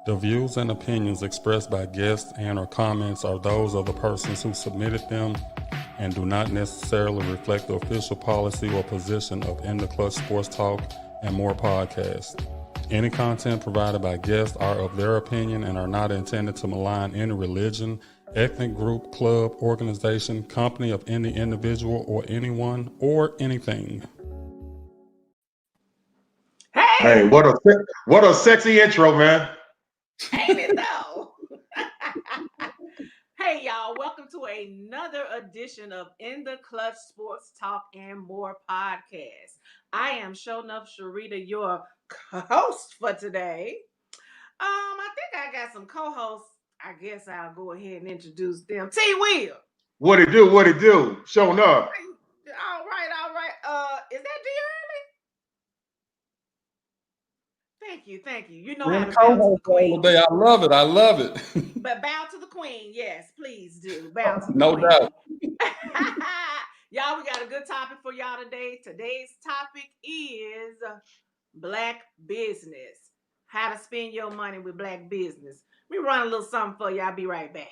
The views and opinions expressed by guests and/or comments are those of the persons who submitted them and do not necessarily reflect the official policy or position of In the Clutch Sports Talk and More podcast. Any content provided by guests are of their opinion and are not intended to malign any religion, ethnic group, club, organization, company of any individual or anyone or anything. Hey, what a sexy intro, man. Ain't it though? Hey y'all, welcome to another edition of In the Clutch Sports Talk and More podcast. I am Shownuff Sharita, your host for today. I think I got some co-hosts. I guess I'll go ahead and introduce them. T Will. What it do? Showing up. All right. Is that D Early? Thank you. You know how to bow to the queen. I love it. But bow to the queen, yes, please do. Bow to the no queen. doubt. Y'all, we got a good topic for y'all today. Today's topic is black business. How to spend your money with black business. We run a little something for you. I'll be right back.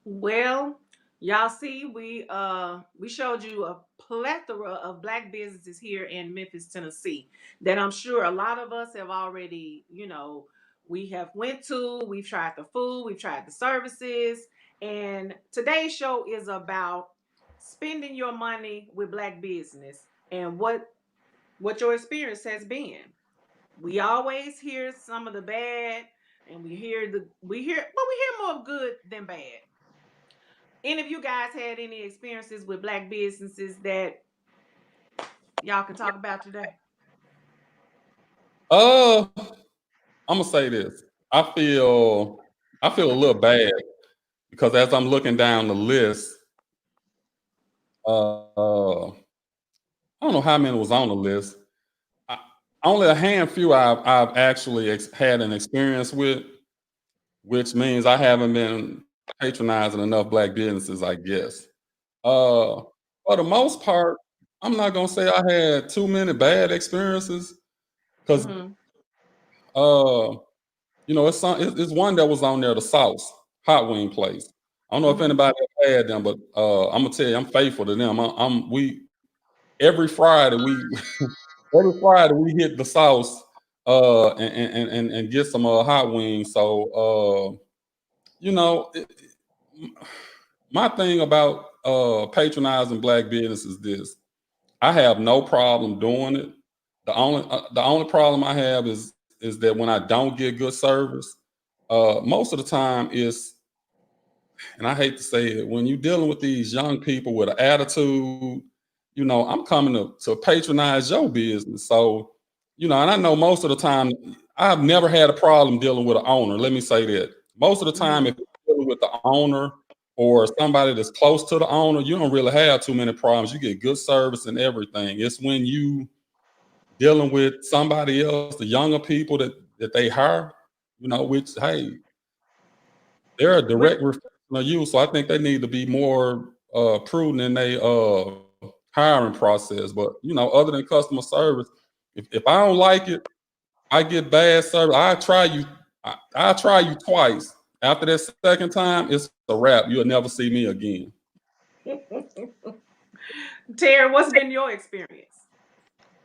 Well, y'all see, we showed you a plethora of black businesses here in Memphis, Tennessee, that I'm sure a lot of us have already, we have went to, we've tried the food, we've tried the services, and today's show is about spending your money with black business and what your experience has been. We always hear some of the bad, and we hear more good than bad. Any of you guys had any experiences with black businesses that y'all can talk about today? I'm gonna say this. I feel a little bad because as I'm looking down the list, I don't know how many was on the list. Only a handful I've actually had an experience with, which means I haven't been patronizing enough black businesses, I guess. For the most part, I'm not gonna say I had too many bad experiences because it's one that was on there, the Sauce Hot Wing place. I don't know if anybody ever had them, but I'm gonna tell you, I'm faithful to them. Every Friday we hit the Sauce and get some hot wings. So my thing about patronizing black business is this: I have no problem doing it. The only problem I have is that when I don't get good service, most of the time and I hate to say it, when you're dealing with these young people with an attitude, I'm coming to patronize your business. So, and I know most of the time I've never had a problem dealing with an owner. Let me say that. Most of the time, if you're dealing with the owner or somebody that's close to the owner, you don't really have too many problems. You get good service and everything. It's when you dealing with somebody else, the younger people that they hire, which, hey, they're a direct reflection of you. So I think they need to be more prudent in their hiring process. But, other than customer service, if I don't like it, I get bad service. I'll try you twice. After that second time, it's a wrap. You'll never see me again. Terry, what's been your experience?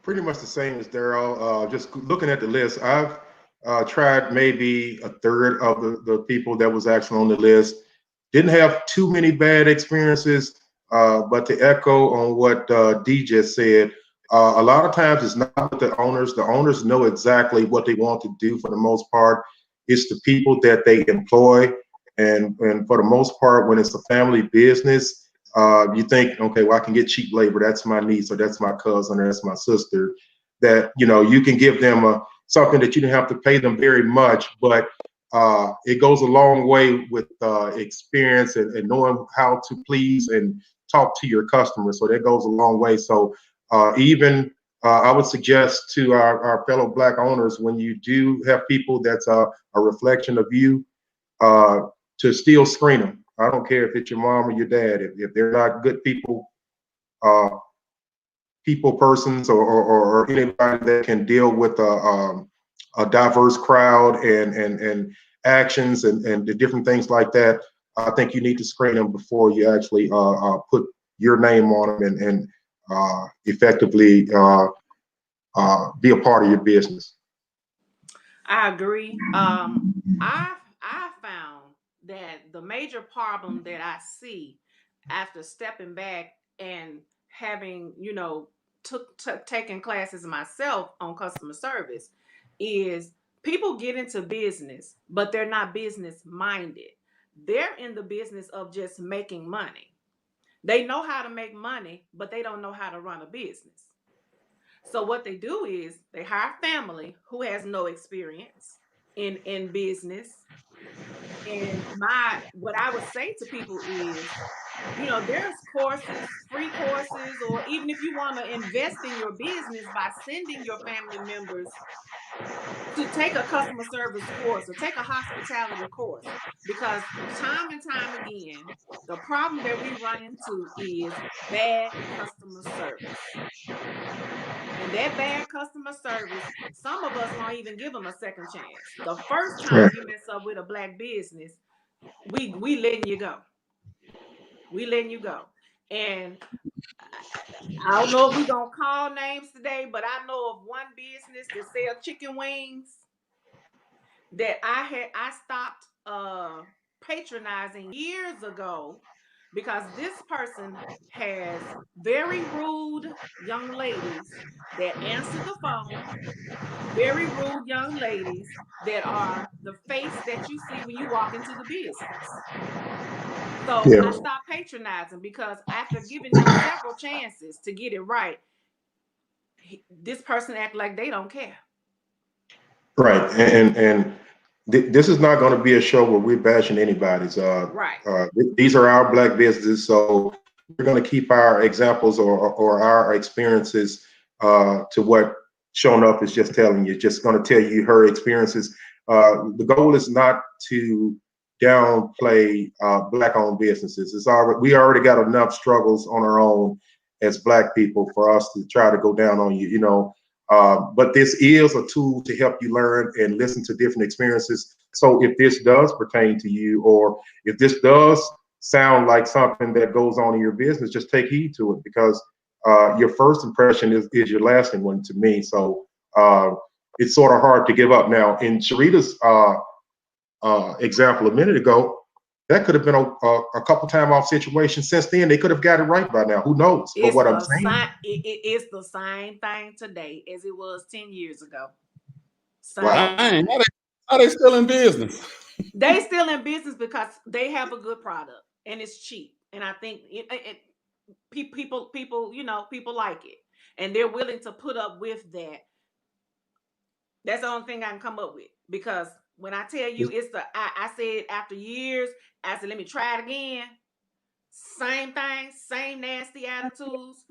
Pretty much the same as Daryl. Just looking at the list, I've tried maybe a third of the people that was actually on the list. Didn't have too many bad experiences, but to echo on what D just said, a lot of times it's not with the owners. The owners know exactly what they want to do for the most part. It's the people that they employ. And for the most part, when it's a family business, you think, okay, well, I can get cheap labor. That's my niece, or that's my cousin, or that's my sister. That you can give them something that you don't have to pay them very much, but it goes a long way with experience and knowing how to please and talk to your customers. So that goes a long way. So even I would suggest to our fellow Black owners, when you do have people that's a reflection of you, uh, to still screen them. I don't care if it's your mom or your dad. If they're not good people, uh, people persons, or anybody that can deal with a diverse crowd and actions and the different things like that, I think you need to screen them before you actually put your name on them and effectively be a part of your business. I agree. I found that the major problem that I see after stepping back and having, taken classes myself on customer service is people get into business, but they're not business minded. They're in the business of just making money. They know how to make money, but they don't know how to run a business. So what they do is they hire family who has no experience in business. And what I would say to people is, there's courses, free courses, or even if you want to invest in your business by sending your family members to take a customer service course or take a hospitality course. Because time and time again, the problem that we run into is bad customer service. And that bad customer service, some of us won't even give them a second chance. The first time Right. you mess up with a Black business, we letting you go. We letting you go. And I don't know if we're gonna call names today, but I know of one business that sells chicken wings that I stopped patronizing years ago because this person has very rude young ladies that answer the phone, very rude young ladies that are the face that you see when you walk into the business. So I Yeah. stopped patronizing because after giving them several chances to get it right, this person act like they don't care. Right. And this is not going to be a show where we're bashing anybody's. Right. These are our Black businesses, so we're going to keep our examples or our experiences to what shown up is just telling you. Just going to tell you her experiences. The goal is not to downplay Black-owned businesses. We already got enough struggles on our own as Black people for us to try to go down on you. But this is a tool to help you learn and listen to different experiences. So if this does pertain to you, or if this does sound like something that goes on in your business, just take heed to it, because your first impression is your lasting one to me. So it's sort of hard to give up. Now, in Sharita's example a minute ago, that could have been a couple time off situation. Since then, they could have got it right by now. Who knows? But It's what I'm the saying, same. It's the same thing today as it was 10 years ago. wow. Same Dang, thing. how they still in business? They still in business because they have a good product and it's cheap. And I think people like it, and they're willing to put up with that. That's the only thing I can come up with, because when I tell you I said after years, I said, let me try it again. Same thing, same nasty attitudes,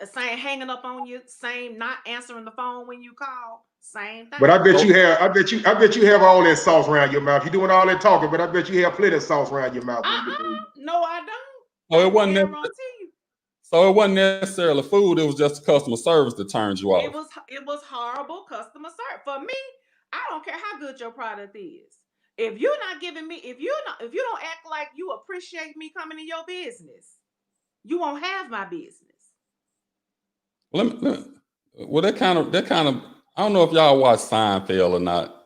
same hanging up on you, same not answering the phone when you call, same But thing. I bet you have all that sauce around your mouth. You're doing all that talking, but I bet you have plenty of sauce around your mouth when you get through. No, I don't. So I it wasn't guarantee you. so it wasn't necessarily food. It was just the customer service that turned you It off. was it was horrible customer service. For me, I don't care how good your product is. If you're not giving me, if you don't act like you appreciate me coming in your business, you won't have my business. Well, that kind of, I don't know if y'all watch Seinfeld or not.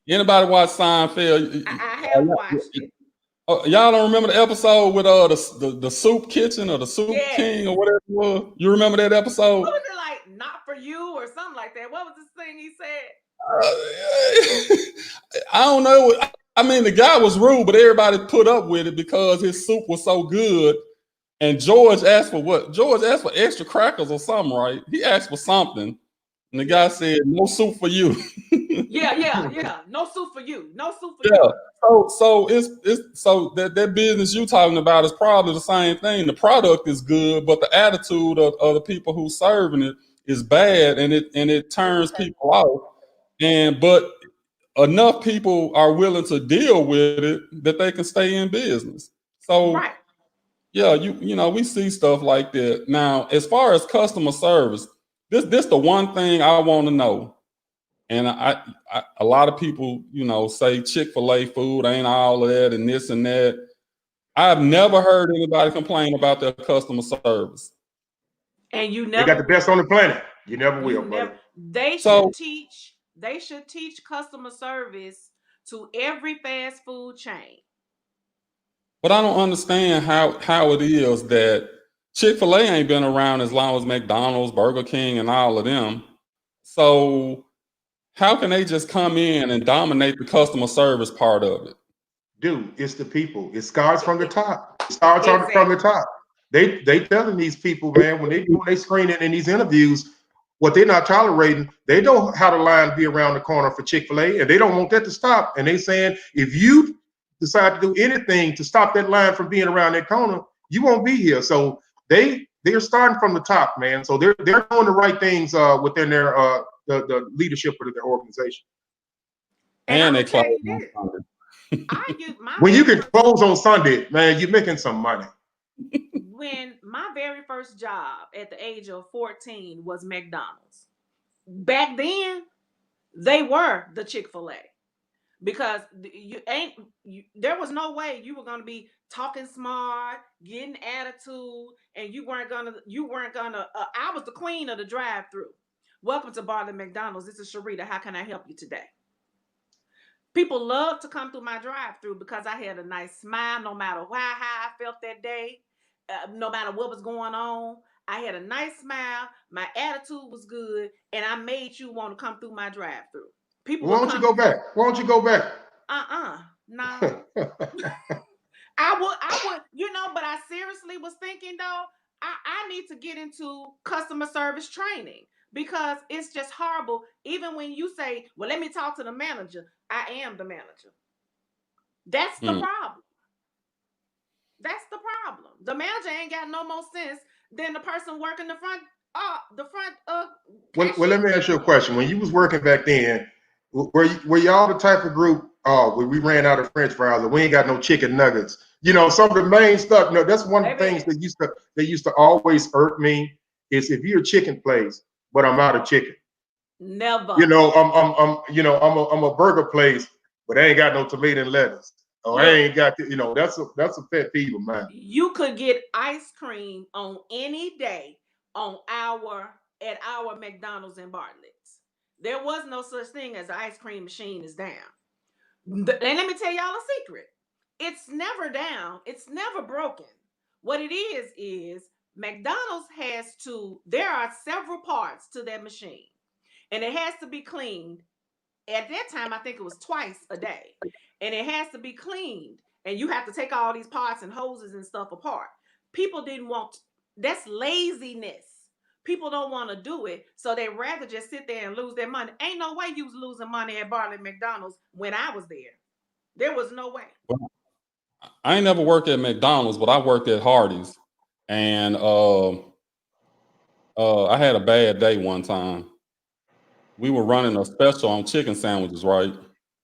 Anybody watch Seinfeld? I have watched it. Y'all don't remember the episode with the soup kitchen or the soup king or whatever it was? You remember that episode? What was it like? Not for you or something like that? What was this thing he said? I don't know. I mean, the guy was rude, but everybody put up with it because his soup was so good. And George asked for what? George asked for extra crackers or something, right? He asked for something. And the guy said, "No soup for you." Yeah. No soup for you. No soup for you. So it's so that business you talking about is probably the same thing. The product is good, but the attitude of the people who serving it is bad, and it turns people off. But enough people are willing to deal with it that they can stay in business. So yeah, you know, we see stuff like that. Now, as far as customer service, this the one thing I want to know. And I a lot of people, you know, say Chick-fil-A food ain't all of that and this and that. I've never heard anybody complain about their customer service. And you They never got the best on the planet. You never will, buddy. They should teach customer service to every fast food chain. But I don't understand how it is that Chick-fil-A ain't been around as long as McDonald's, Burger King, and all of them. So how can they just come in and dominate the customer service part of it? Dude, it's the people. It starts from the top. It starts from the top. They telling these people, man, when they screening in these interviews, what they're not tolerating, they know how the line be around the corner for Chick-fil-A, and they don't want that to stop. And they saying, if you decide to do anything to stop that line from being around that corner, you won't be here. So they're starting from the top, man. So they're doing the right things within their the leadership of their organization. And they close on Sunday. When you can close on Sunday, man, you're making some money. When my very first job at the age of 14 was McDonald's. Back then, they were the Chick-fil-A. Because there was no way you were gonna be talking smart, getting attitude, and you weren't gonna. I was the queen of the drive-through. Welcome to Bartlett McDonald's. This is Sharita. How can I help you today? People love to come through my drive-through because I had a nice smile, no matter how I felt that day, no matter what was going on. I had a nice smile. My attitude was good, and I made you want to come through my drive-through. People, why don't you go back? Why don't you go back? No. I would, you know, but I seriously was thinking though, I need to get into customer service training because it's just horrible. Even when you say, well, let me talk to the manager, I am the manager. That's the problem. That's the problem. The manager ain't got no more sense than the person working the front. Well, let me ask you a question. When you was working back then, were y'all the type of group where we ran out of French fries and we ain't got no chicken nuggets? You know, some of the main stuff. No, that's one of the things that used to always irk me is if you're a chicken place, but I'm out of chicken. Never. You know, I'm a burger place, but I ain't got no tomato and lettuce. Oh, I ain't got you know, that's a pet peeve of mine. You could get ice cream on any day at our McDonald's in Bartlett's. There was no such thing as an ice cream machine is down. And let me tell y'all a secret. It's never down. It's never broken. What it is McDonald's there are several parts to that machine. And it has to be cleaned. At that time, I think it was twice a day. And it has to be cleaned. And you have to take all these parts and hoses and stuff apart. People didn't want, that's laziness. People don't want to do it. So they rather just sit there and lose their money. Ain't no way you was losing money at Bartlett McDonald's when I was there. There was no way. Well, I ain't never worked at McDonald's, but I worked at Hardee's. And I had a bad day one time. We were running a special on chicken sandwiches, right?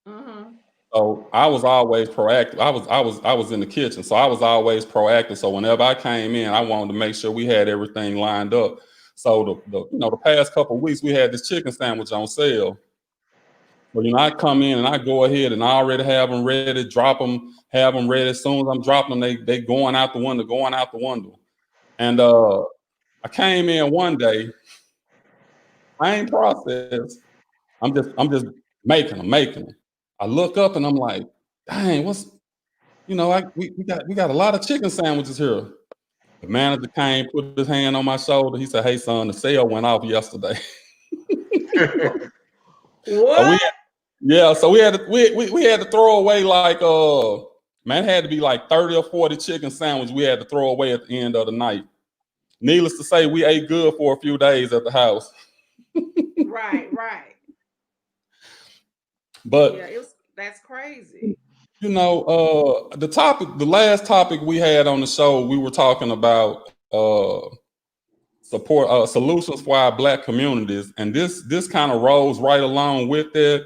Mm-hmm. So I was always proactive. I was in the kitchen, so I was always proactive. So whenever I came in, I wanted to make sure we had everything lined up. So the past couple of weeks we had this chicken sandwich on sale, So, you know, I come in and I go ahead and I already have them ready, drop them, have them ready. As soon as I'm dropping them, they going out the window. And I came in one day, I ain't processed. I'm just making them. I look up and I'm like, dang, we got a lot of chicken sandwiches here. The manager came, put his hand on my shoulder. He said, "Hey son, the sale went off yesterday." What? So we had to throw away like man, it had to be like 30 or 40 chicken sandwiches we had to throw away at the end of the night. Needless to say, we ate good for a few days at the house. Right. But yeah, that's crazy. you know, the last topic we had on the show, we were talking about support solutions for our Black communities, and this kind of rolls right along with it.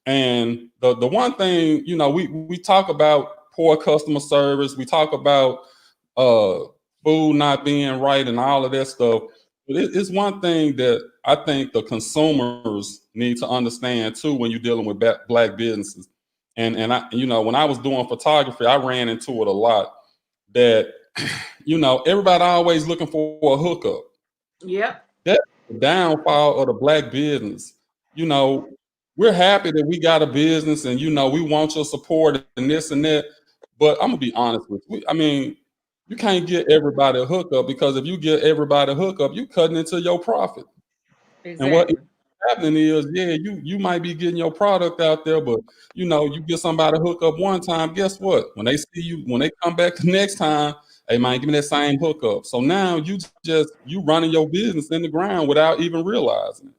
And the one thing, you know, we talk about poor customer service, we talk about food not being right and all of that stuff. But it's one thing that I think the consumers need to understand too when you're dealing with Black businesses. And I, you know, when I was doing photography, I ran into it a lot that, you know, everybody always looking for a hookup. Yep. That's the downfall of the Black business. You know, we're happy that we got a business and, you know, we want your support and this and that. But I'm going to be honest with you. I mean, you can't get everybody a hookup, because if you get everybody a hookup, you cutting into your profit. And what Exactly. happening is, yeah, you might be getting your product out there, but you know, you get somebody a hookup one time, guess what? When they see you, when they come back the next time, hey man, give me that same hookup. So now you running your business in the ground without even realizing it.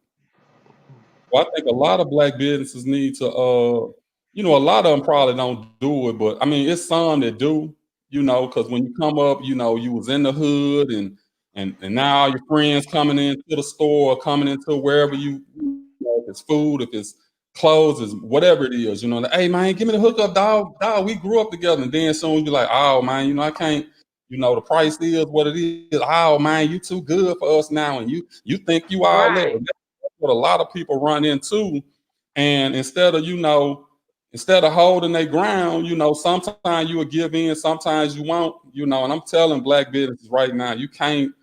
Well, I think a lot of Black businesses need to you know, a lot of them probably don't do it, but I mean it's some that do, you know, because when you come up, you know, you was in the hood and now your friends coming into the store, coming into wherever you know, if it's food, if it's clothes, is whatever it is, you know, like, hey man, give me the hookup, dog, we grew up together. And then soon you like, oh man, you know, I can't, you know, the price is what it is. Oh man, you too good for us now, and you think you all that. Right. That's what a lot of people run into. And instead of holding their ground, you know, sometimes you will give in, sometimes you won't, you know. And I'm telling Black businesses right now, you can't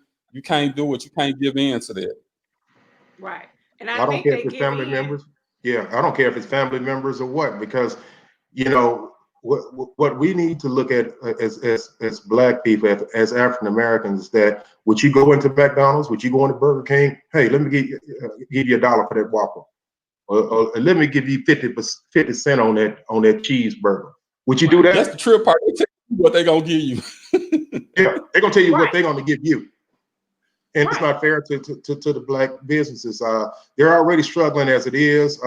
do it. You can't give in to that. Right. And I I don't think care if they it's give family in. members. Yeah, I don't care if it's family members or what, because you know what we need to look at as Black people, as African Americans, is that would you go into McDonald's, would you go into Burger King? Hey, let me give you $1 for that Whopper, or let me give you 50 cent on that cheeseburger. Would you do Right. That's that? the trip part. They tell you what they're gonna give you. Yeah, they're gonna tell you what Right. they're gonna give you. And it's Right. not fair to the Black businesses. They're already struggling as it is,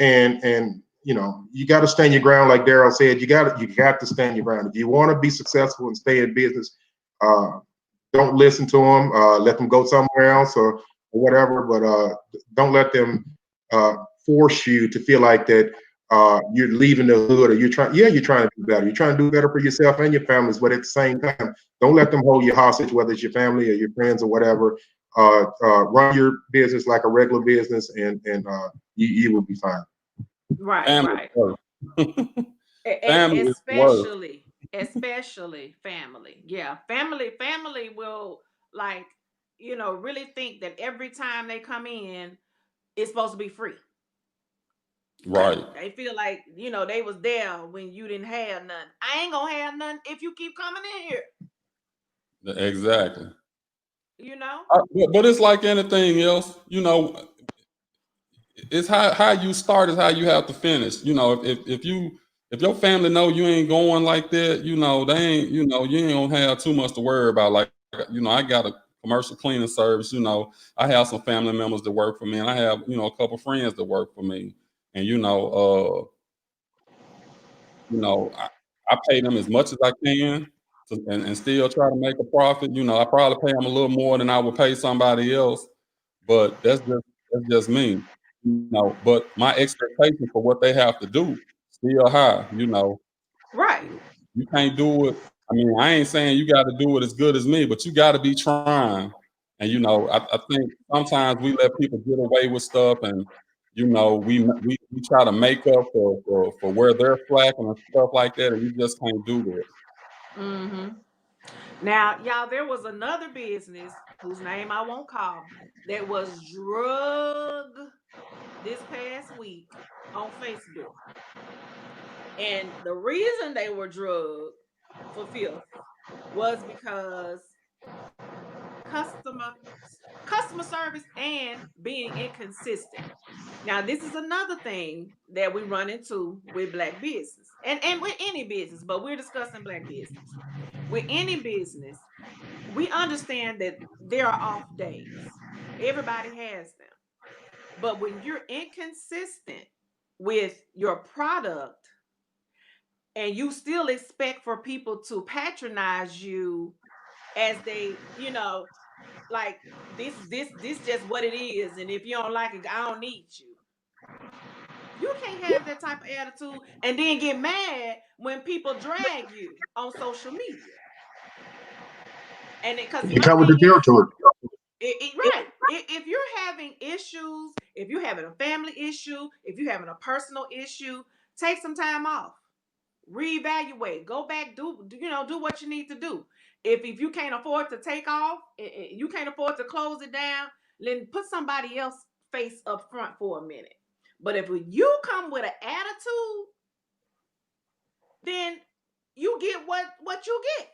and you know, you got to stand your ground, like Daryl said. You got to stand your ground if you want to be successful and stay in business. Don't listen to them. Let them go somewhere else or whatever. But don't let them force you to feel like that you're leaving the hood, or you're trying. Yeah, you're trying to do better. You're trying to do better for yourself and your families. But at the same time, don't let them hold you hostage, whether it's your family or your friends or whatever. Run your business like a regular business, and you will be fine. Right. Family Right. is worth. Family is worth. Especially family. Yeah. Family will, like, really think that every time they come in, it's supposed to be free. Right. They feel like, they was there when you didn't have none. I ain't gonna have none if you keep coming in here, Exactly. you know? But it's like anything else, you know. It's how you start is how you have to finish. You know, if your family know you ain't going like that, you know, they ain't, you know, you ain't gonna have too much to worry about. Like, you know, I got a commercial cleaning service, you know, I have some family members that work for me, and I have, you know, a couple friends that work for me. And you know, I pay them as much as I can and still try to make a profit. You know, I probably pay them a little more than I would pay somebody else, but that's just me, you know. But my expectation for what they have to do still high, you know. Right. You can't do it. I mean, I ain't saying you got to do it as good as me, but you got to be trying. And you know, I think sometimes we let people get away with stuff, and you know, we try to make up for where they're slacking and stuff like that, and you just can't do that. Mm-hmm. Now, y'all, there was another business whose name I won't call that was drugged this past week on Facebook. And the reason they were drugged for filth was because customer service and being inconsistent. Now, this is another thing that we run into with black business and with any business, but we're discussing black business. With any business, we understand that there are off days. Everybody has them. But when you're inconsistent with your product and you still expect for people to patronize you as they, like this just what it is, and if you don't like it, I don't need you. You can't have that type of attitude and then get mad when people drag you on social media. And because You my covered the thing is, territory. right. If you're having issues, if you're having a family issue, if you're having a personal issue, take some time off. Reevaluate. Go back. Do what you need to do. If you can't afford to take off, you can't afford to close it down, then put somebody else face up front for a minute. But if you come with an attitude, then you get what you get.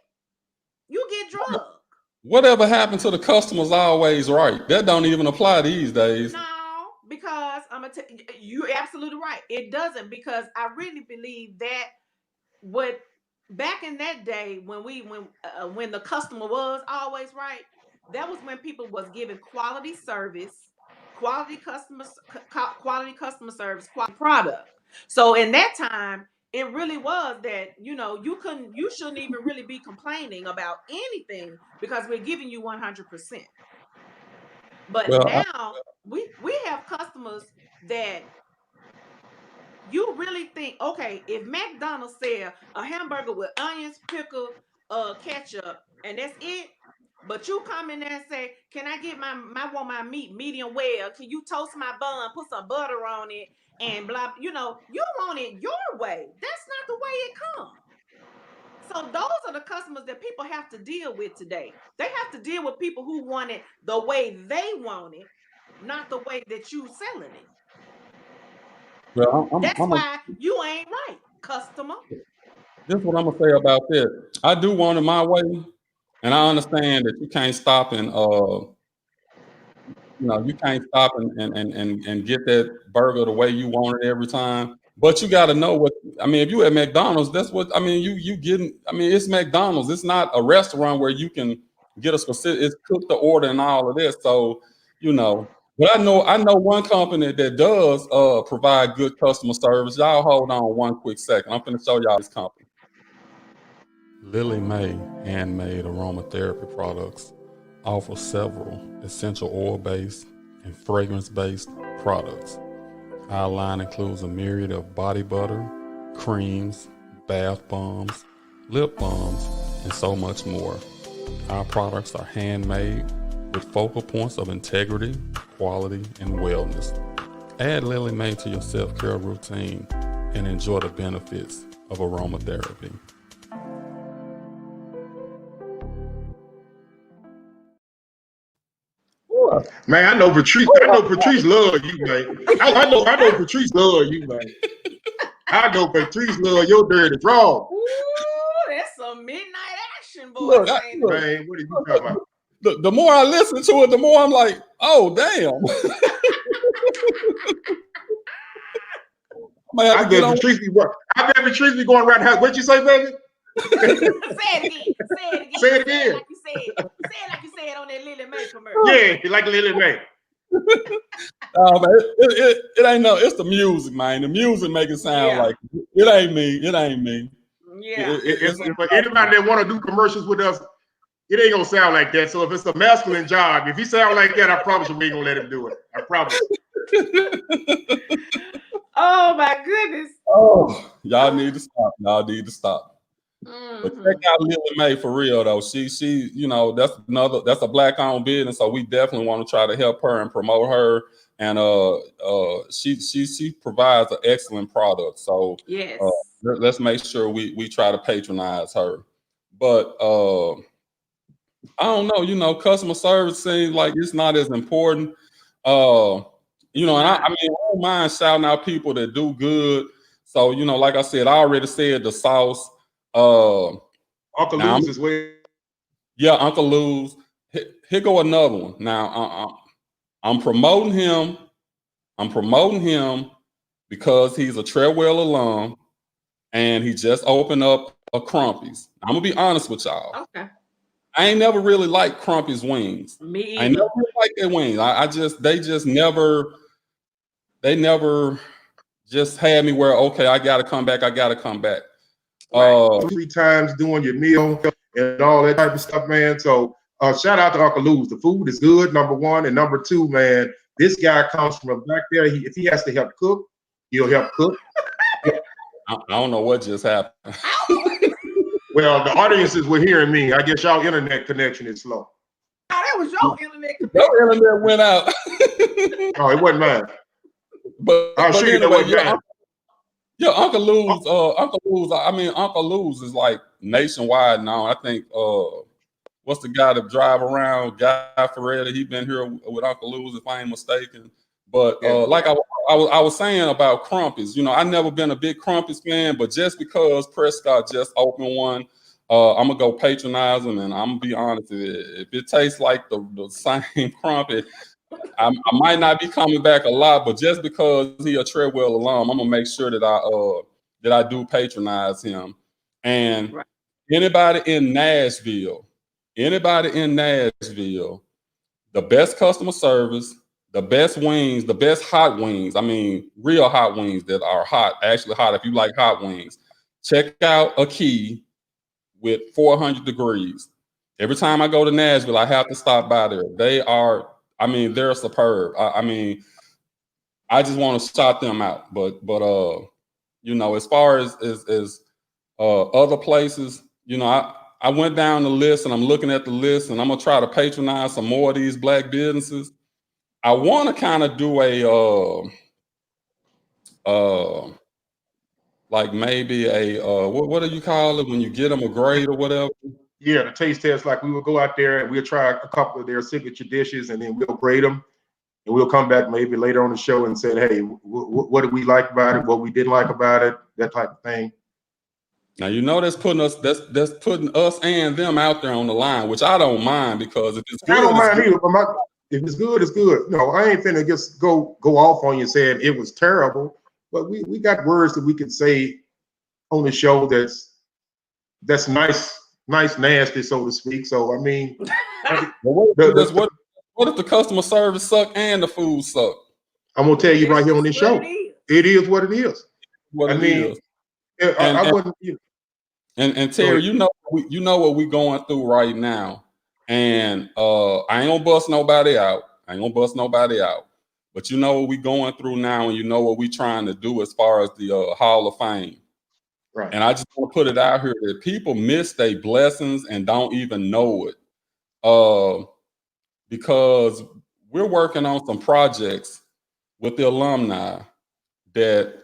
You get drugged. Whatever happened to the customer's always right? That don't even apply these days. No, because I'm gonna tell you, you're absolutely right. It doesn't, because I really believe that what back in that day when the customer was always right, that was when people was giving quality service, quality customer service, quality product. So in that time, it really was that you shouldn't even really be complaining about anything because we're giving you 100%. But Well, now we have customers that you really think, okay, if McDonald's sell a hamburger with onions, pickle, ketchup, and that's it, but you come in there and say, can I get my meat medium well? Can you toast my bun, put some butter on it, and blah, you want it your way. That's not the way it comes. So those are the customers that people have to deal with today. They have to deal with people who want it the way they want it, not the way that you selling it. well, That's why you ain't right, customer. this is what I'm gonna say about that. I do want it my way, and I understand that you can't stop and you can't stop and get that burger the way you want it every time. But you got to know what I mean. If you at McDonald's, that's what I mean. You getting. I mean, it's McDonald's. It's not a restaurant where you can get a specific. It's cook the order and all of this. So you know. But I know one company that does provide good customer service. Y'all hold on one quick second. I'm finna show y'all this company. Lily May handmade aromatherapy products offer several essential oil-based and fragrance-based products. Our line includes a myriad of body butter, creams, bath bombs, lip balms, and so much more. Our products are handmade with focal points of integrity, quality, and wellness. Add Lily May to your self-care routine and enjoy the benefits of aromatherapy. Man, I know Patrice love you, man. I know Patrice love you, man. I know Patrice love your dirty draw. Ooh, that's some midnight action, boy. Look, Man, what are you talking about? The more I listen to it, the more I'm like, oh, damn. I bet Patrice be going around the house. What'd you say, baby? Say it again. Say it again. Like you said. Say it like you said on that Lily May commercial. Yeah, like Lily May. Man, it ain't no. It's the music, man. The music make it sound like it ain't me. It ain't me. Yeah. But anybody that want to do commercials with us, it ain't gonna sound like that. So if it's a masculine job, if he sound like that, I promise you we ain't gonna let him do it. I promise. Oh my goodness. Oh, y'all need to stop. Y'all need to stop. Mm-hmm. But check out Lily May for real though. She that's a black owned business, so we definitely want to try to help her and promote her and she provides an excellent product. So Yes. let's make sure we try to patronize her. But I don't know, you know, customer service seems like it's not as important. You know, and I mean, I don't mind shouting out people that do good. So, you know, like I said, I already said the sauce. Uncle Now Lou's as well. yeah, Uncle Lou's. Here go another one. Now I'm promoting him. I'm promoting him because he's a Treadwell alum and he just opened up a Crumpy's. I'm gonna be honest with y'all. Okay. I ain't never really liked Crumpy's wings. Me I either. never really liked their wings. They never just had me where, okay, I gotta come back. Right. 3 times doing your meal and all that type of stuff, man. So shout out to Uncle Lou's. The food is good, number one. And number two, man, this guy comes from back there. If he has to help cook, he'll help cook. I don't know what just happened. Well, the audiences were hearing me. I guess y'all internet connection is slow. That was your internet connection. Your internet went out. Oh, it wasn't mine. But you know anyway, what, yeah, Uncle Lou's. I mean, Uncle Lou's is like nationwide now. I think what's the guy that drive around, Guy Ferretti? He been here with Uncle Lou's, if I ain't mistaken. But like I was saying about Crumpets, you know, I never been a big Crumpets fan, but just because Prescott just opened one, I'm gonna go patronize them, and I'm gonna be honest, if it tastes like the same Crumpet, I might not be coming back a lot, but just because he a Treadwell alum, I'm gonna make sure that I do patronize him. And Right. anybody in Nashville, the best customer service, the best wings, the best hot wings. I mean, real hot wings that are hot, actually hot. If you like hot wings, check out a key with 400 degrees. Every time I go to Nashville, I have to stop by there. They're superb. I mean, I just want to shout them out. But you know, as far as other places, you know, I went down the list and I'm looking at the list and I'm gonna try to patronize some more of these black businesses. I want to kind of do like maybe what do you call it when you get them a grade or whatever? Yeah, the taste test. Like we will go out there and we'll try a couple of their signature dishes, and then we'll grade them, and we'll come back maybe later on the show and say, hey, what did we like about it? What we didn't like about it? That type of thing. Now you know that's putting us and them out there on the line, which I don't mind because if it's good, I don't mind good. either. But if it's good, it's good. No, I ain't finna just go off on you saying it was terrible. But we got words that we can say on the show that's nice, nasty, so to speak. So I mean, what if the customer service suck and the food suck? I'm gonna tell you right here on this show, it is what it is. What it is. I wouldn't. And Terry, you know what we're going through right now, and I ain't gonna bust nobody out. But you know what we're going through now, and you know what we're trying to do as far as the Hall of Fame. Right. And I just want to put it out here that people miss their blessings and don't even know it, because we're working on some projects with the alumni that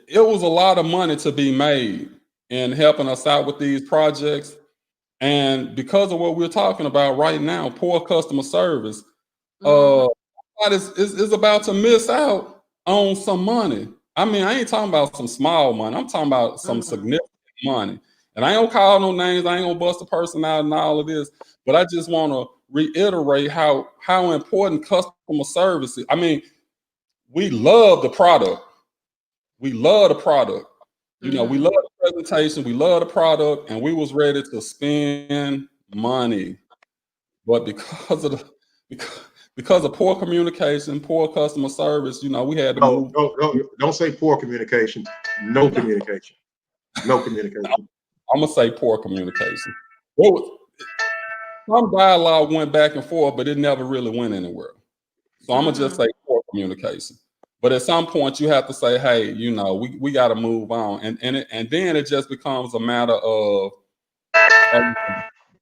it was a lot of money to be made in helping us out with these projects. And because of what we're talking about right now, poor customer service, is about to miss out on some money. I mean, I ain't talking about some small money. I'm talking about some significant money. And I ain't gonna call no names. I ain't gonna bust a person out and all of this. But I just want to reiterate how important customer service is. I mean, we love the product. You know, we love the presentation, we love the product, and we was ready to spend money. But because of poor communication, poor customer service, you know, we had to move. Don't say poor communication. No communication. No communication. I'm gonna say poor communication. Some dialogue went back and forth, but it never really went anywhere. So I'm gonna just say poor communication. But at some point, you have to say, "Hey, you know, we got to move on," and then it just becomes a matter of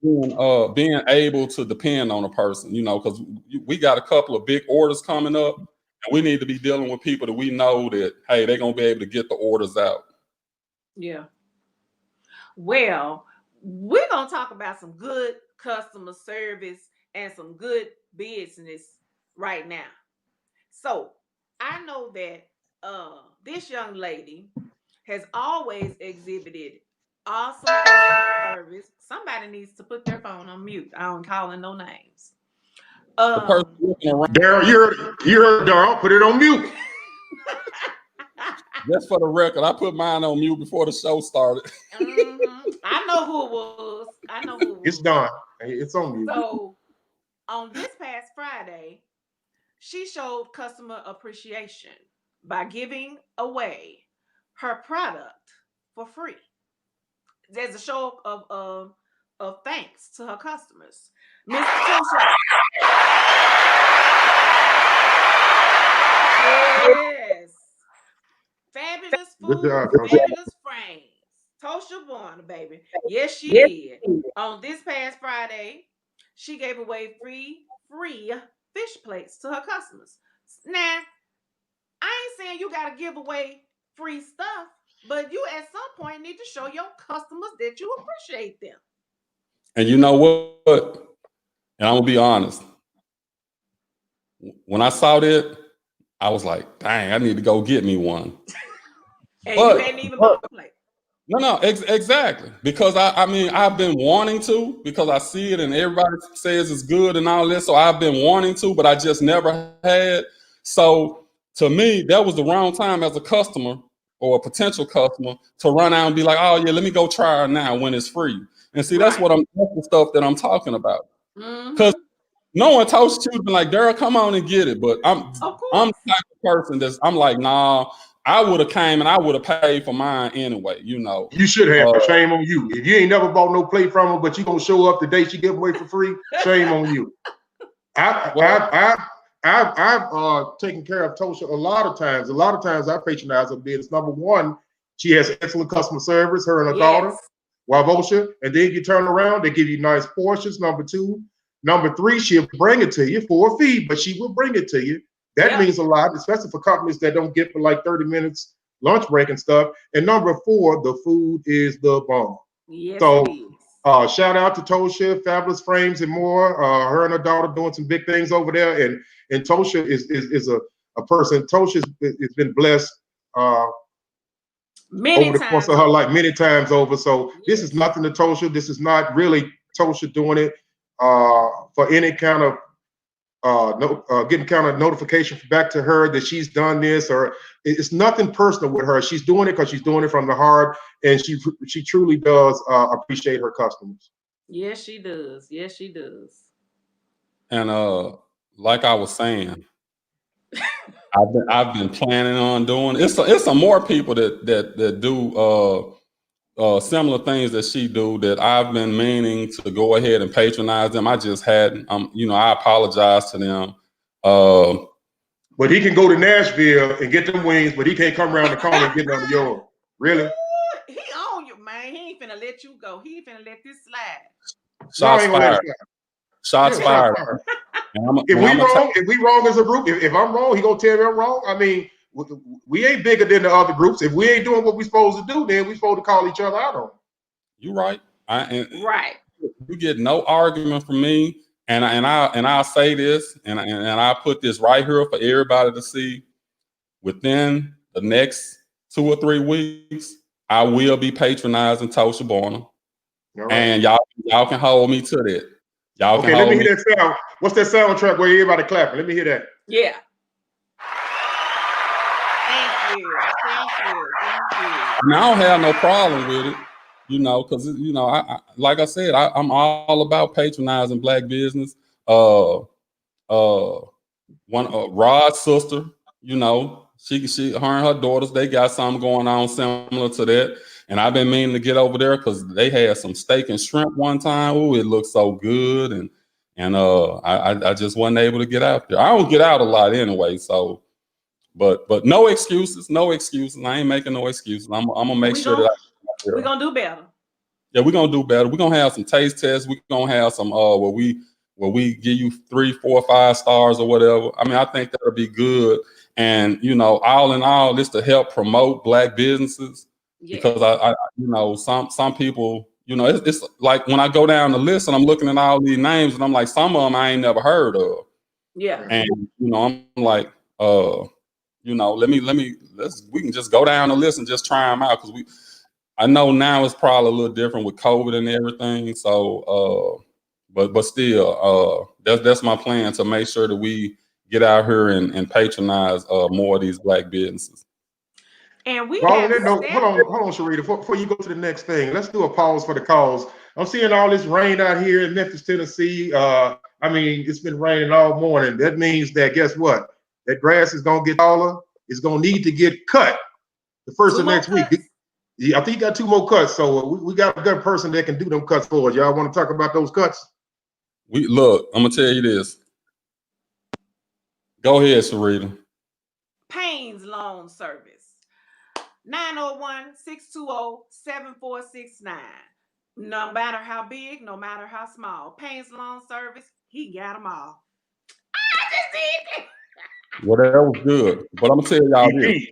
being able to depend on a person, you know, because we got a couple of big orders coming up, and we need to be dealing with people that we know that, hey, they're gonna be able to get the orders out. Yeah. Well, we're gonna talk about some good customer service and some good business right now. So I know that this young lady has always exhibited awesome customer service. Somebody needs to put their phone on mute. I don't calling no names. The person looking around, Daryl, you heard Daryl. Put it on mute. just for the record, I put mine on mute before the show started. I know who it was. I know who it was. It's done. It's on mute. So on this past Friday, she showed customer appreciation by giving away her product for free. There's a show of thanks to her customers. Miss Tosha. Yes. Fabulous food, fabulous frames. Tosha Warner, baby. Yes, she did. On this past Friday, she gave away free fish plates to her customers. Now, I ain't saying you gotta give away free stuff, but you at some point need to show your customers that you appreciate them. And you know what? And I'm gonna be honest. When I saw that, I was like, dang, I need to go get me one. And you hadn't even bought the plate. No, exactly. Because I mean, I've been wanting to, because I see it and everybody says it's good and all this. So I've been wanting to, but I just never had. So to me, that was the wrong time as a customer or a potential customer to run out and be like, oh yeah, let me go try it now when it's free. And see, that's that's the stuff that I'm talking about. Because no one told you to be like, Daryl, come on and get it. But I'm the type of person I'm like, nah, I would have came and I would have paid for mine anyway, you know. You should have. Shame on you. If you ain't never bought no plate from her, but you gonna show up the day she give away for free, shame on you. I've taken care of Tosha a lot of times. A lot of times I patronize her business. Number one, she has excellent customer service, her and her daughter, Wabosha. And then you turn around, they give you nice portions. Number two. Number three, she'll bring it to you for a fee, but she will bring it to you. That means a lot, especially for companies that don't get for like 30 minutes lunch break and stuff. And number four, the food is the bomb. Yes, so shout out to Tosha, Fabulous Frames and more. Her and her daughter doing some big things over there. And Tosha is a person. Tosha has been blessed over the course of her life many times over. So this is nothing to Tosha. This is not really Tosha doing it for any kind of getting kind of notification back to her that she's done this, or it's nothing personal with her. She's doing it because she's doing it from the heart, and she truly does appreciate her customers. Yes, she does. Yes, she does. And like I was saying, I've been planning on doing it's some more people that do similar things that she do that I've been meaning to go ahead and patronize them. I just hadn't. You know, I apologize to them. But he can go to Nashville and get them wings, but he can't come around the corner and get none of yours. Really? He on you, man. He ain't finna let you go. He ain't finna let this slide. Shots fired. Shots fired. If we wrong as a group, if I'm wrong, he gonna tell me I'm wrong. I mean, we ain't bigger than the other groups. If we ain't doing what we supposed to do, then we supposed to call each other out on it. You're right. Right. You get no argument from me, and I'll say this, and I put this right here for everybody to see. Within the next 2 or 3 weeks, I will be patronizing Tosha Warner, and y'all can hold me to that. Y'all can let me hear that sound. What's that soundtrack where everybody clapping? Let me hear that. Yeah. Thank you. I mean, I don't have no problem with it, you know, because you know, I like I said, I'm all about patronizing Black business. Rod's sister, you know, her and her daughters, they got something going on similar to that, and I've been meaning to get over there because they had some steak and shrimp one time. Oh, it looked so good, and I just wasn't able to get out there. I don't get out a lot anyway, so. But no excuses, no excuses. I ain't making no excuses. I'm gonna make sure that we're gonna do better. Yeah, we're gonna do better. We're gonna have some taste tests. We're gonna have some where we give you 3, 4, 5 stars or whatever. I mean, I think that'll be good. And you know, all in all, this to help promote Black businesses because I you know, some people, you know, it's like when I go down the list and I'm looking at all these names and I'm like, some of them I ain't never heard of. Yeah. And you know, I'm like, you know, we can just go down the list and just try them out because I know now it's probably a little different with COVID and everything. So, but still, that's my plan to make sure that we get out here and patronize more of these Black businesses. And we Well, on have that note, hold on, Sharita. Before you go to the next thing, let's do a pause for the cause. I'm seeing all this rain out here in Memphis, Tennessee. I mean, it's been raining all morning. That means that guess what? That grass is gonna get taller. It's gonna need to get cut the first of next week. Yeah, I think you got 2 more cuts. So we got a good person that can do them cuts for us. Y'all want to talk about those cuts? Look, I'm gonna tell you this. Go ahead, Sarita. Payne's Loan Service. 901-620-7469. No matter how big, no matter how small. Payne's Loan Service, he got them all. I just did it. Well, that was good. But I'm gonna tell y'all this.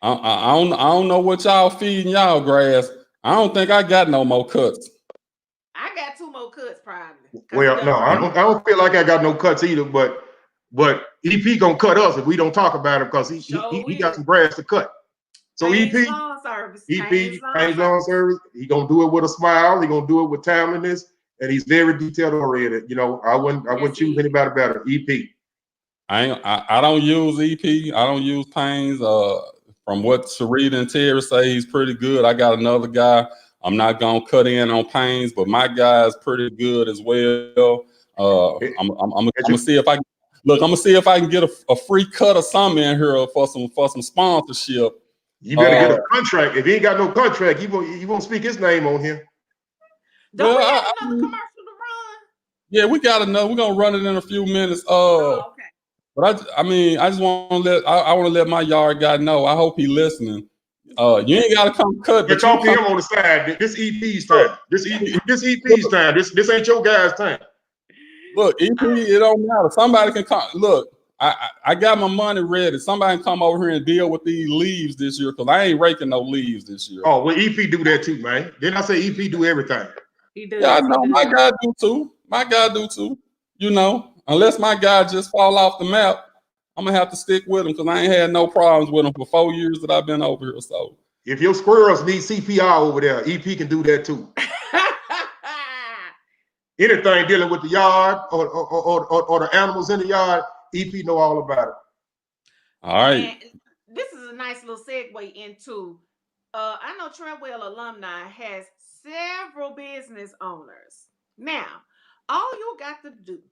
I don't know what y'all feeding y'all grass. I don't think I got no more cuts. I got 2 more cuts probably. Well, no, I don't feel like I got no cuts either. But EP gonna cut us if we don't talk about it because he got some grass to cut. So Payne's Lawn Service. Payne's Lawn Service, he gonna do it with a smile. He gonna do it with timeliness, and he's very detail oriented. You know, I wouldn't choose anybody better. EP. I don't use EP. I don't use Payne's. From what Sharita and Terry say, he's pretty good. I got another guy. I'm not gonna cut in on Payne's, but my guy is pretty good as well. I'm gonna see if I look. I'm gonna see if I can get a free cut or something in here for some sponsorship. You better get a contract. If he ain't got no contract, you won't speak his name on here. Don't we have another commercial to run? Yeah, we got another. We're gonna run it in a few minutes. Okay. But I just want to let my yard guy know. I hope he listening. You ain't gotta come cut. But talk to him on the side. This EP's time. This EP's time. This ain't your guy's time. Look, EP, it don't matter. Somebody can come. Look, I got my money ready. Somebody can come over here and deal with these leaves this year because I ain't raking no leaves this year. Oh, well, EP do that too, man. Didn't I say EP do everything? He does. Yeah, I know. My guy do too. You know, unless my guy just fall off the map, I'm gonna have to stick with him because I ain't had no problems with him for 4 years that I've been over here. So if your squirrels need CPR over there, EP can do that too. Anything dealing with the yard or the animals in the yard, EP know all about it. All right. And this is a nice little segue into. I know Treadwell alumni has several business owners. Now, all you got to do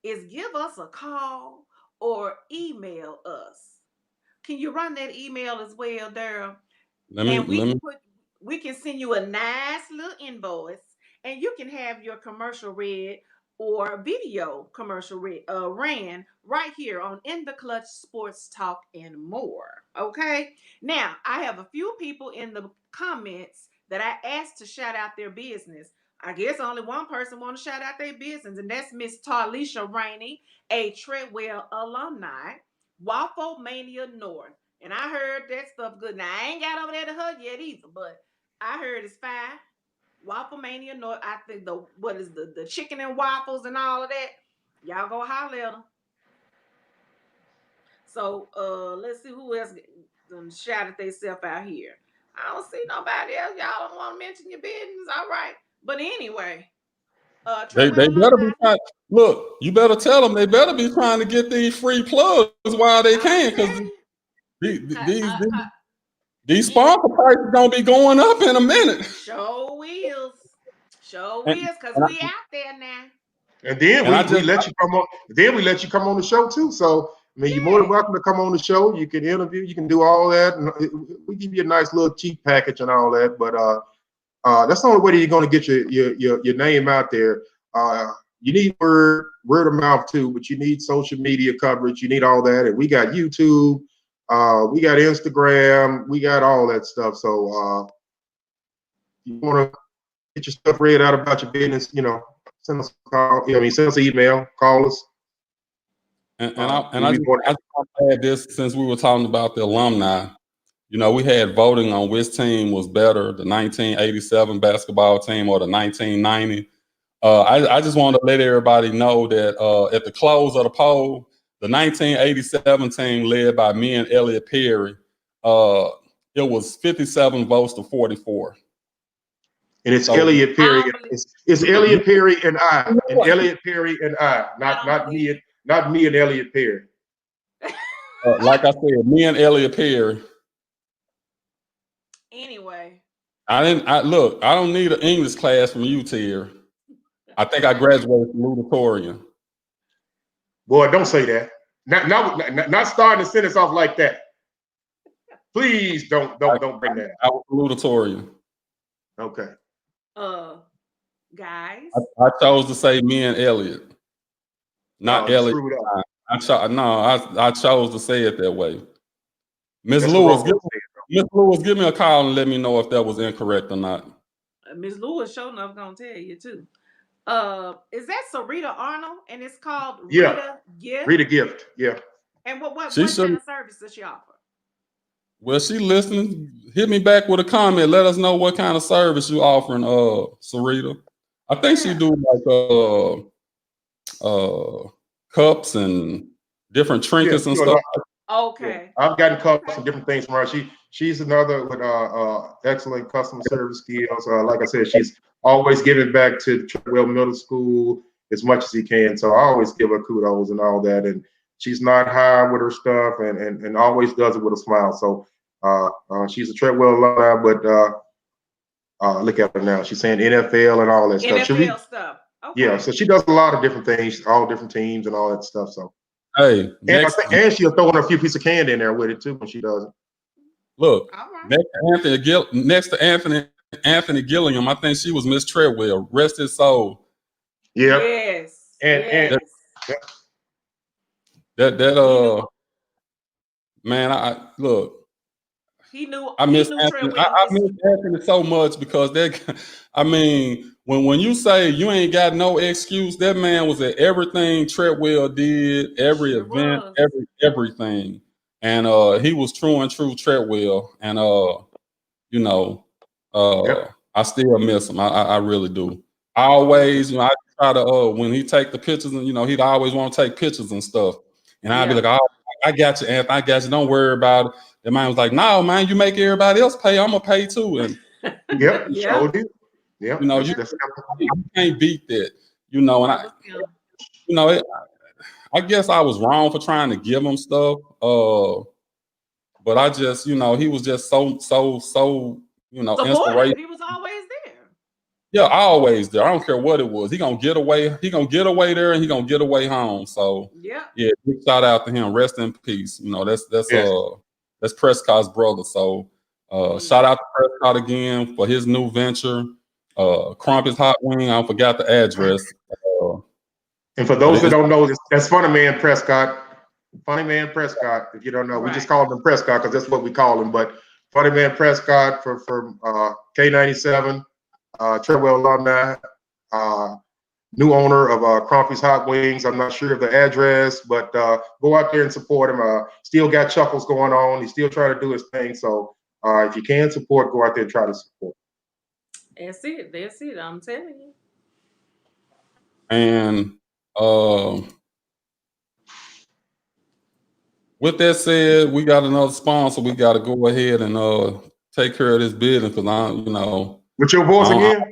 is give us a call or email us. Can you run that email as well, Daryl? We can send you a nice little invoice, and you can have your commercial read or video commercial ran right here on In the Clutch Sports Talk and More. Okay. Now, I have a few people in the comments that I asked to shout out their business. I guess only one person want to shout out their business, and that's Miss Tarlisha Rainey, a Treadwell alumni, Waffle Mania North. And I heard that stuff good. Now, I ain't got over there to her yet either, but I heard it's fine. Waffle Mania North. I think the chicken and waffles and all of that. Y'all go holler at them. So let's see who else shouted themselves out here. I don't see nobody else. Y'all don't want to mention your business. All right. But anyway, they better be trying. Look, you better tell them they better be trying to get these free plugs while they can, because these sponsor prices gonna be going up in a minute. Show wheels, because we out there now. And then we let you come on. Then we let you come on the show too. So I mean, you're more than welcome to come on the show. You can interview. You can do all that. And we give you a nice little cheap package and all that. But that's the only way that you're going to get your name out there. You need word of mouth too, but you need social media coverage. You need all that. And we got YouTube. We got Instagram. We got all that stuff. So you want to get your stuff read out about your business, send us a call. Send us an email, call us. I just want to add this, since we were talking about the alumni. We had voting on which team was better, the 1987 basketball team or the 1990. I just want to let everybody know that at the close of the poll, the 1987 team led by me and Elliot Perry, it was 57 votes to 44. And it's Elliot Perry. It's Elliot Perry and I. And Elliot Perry and I. Not me and Elliot Perry. Like I said, me and Elliot Perry. Anyway. I don't need an English class from you, Tier. I think I graduated from Ludatorian. Boy, don't say that. Not starting the sentence off like that. Please don't bring that. I was Ludatorian. Okay. Guys. I chose to say me and Elliot. Not Elliot. I chose to say it that way. Miss Lewis, give me a call and let me know if that was incorrect or not. Miss Lewis sure enough gonna tell you too. Is that Sarita Arnold? And it's called Rita Gift? Rita Gift, yeah. And what kind of service does she offer? Well, she listening. Hit me back with a comment. Let us know what kind of service you offering, Sarita. I think she do like cups and different trinkets and stuff. Okay. Yeah. I've gotten cups and different things from her. She's another with excellent customer service skills. Like I said, she's always giving back to Treadwell Middle School as much as he can. So I always give her kudos and all that. And she's not high with her stuff and always does it with a smile. So she's a Treadwell alumni, but look at her now. She's saying NFL and all that stuff. NFL stuff. Okay. Yeah, so she does a lot of different things, all different teams and all that stuff. So hey, and she'll throw in a few pieces of candy in there with it too when she does it. Look, next to Anthony Gilliam, I think she was Miss Treadwell. Rest his soul. Yeah. Yes. And man, I look. I miss Anthony so much because when you say you ain't got no excuse, that man was at everything Treadwell did, every event, everything. And he was true and true Treadwell. And I still miss him. I really do. I always, I try to when he take the pictures and he'd always want to take pictures and stuff. And I'd be like, oh, I got you, Anthony, I got you. Don't worry about it. The man was like, no, man, you make everybody else pay. I'm gonna pay too. And yep, sure do. Yep. You can't beat that. And I guess I was wrong for trying to give him stuff. But I just, he was just so inspirational. He was always there. Yeah, always there. I don't care what it was. He gonna get away. He gonna get away there, and he gonna get away home. So yeah, big shout out to him. Rest in peace. That's Prescott's brother. So shout out to Prescott again for his new venture. Crumpet's Hot Wing. I forgot the address. And for those that don't know, that's Funny Man Prescott. Funny Man Prescott. If you don't know, we just call him Prescott because that's what we call him. But Funny Man Prescott from K97, Treadwell alumni, new owner of Crumpet's Hot Wings. I'm not sure of the address, but go out there and support him. Still got Chuckles going on. He's still trying to do his thing. So if you can support, go out there and try to support. That's it. I'm telling you. And with that said, we got another sponsor. We got to go ahead and take care of this business because With your voice again?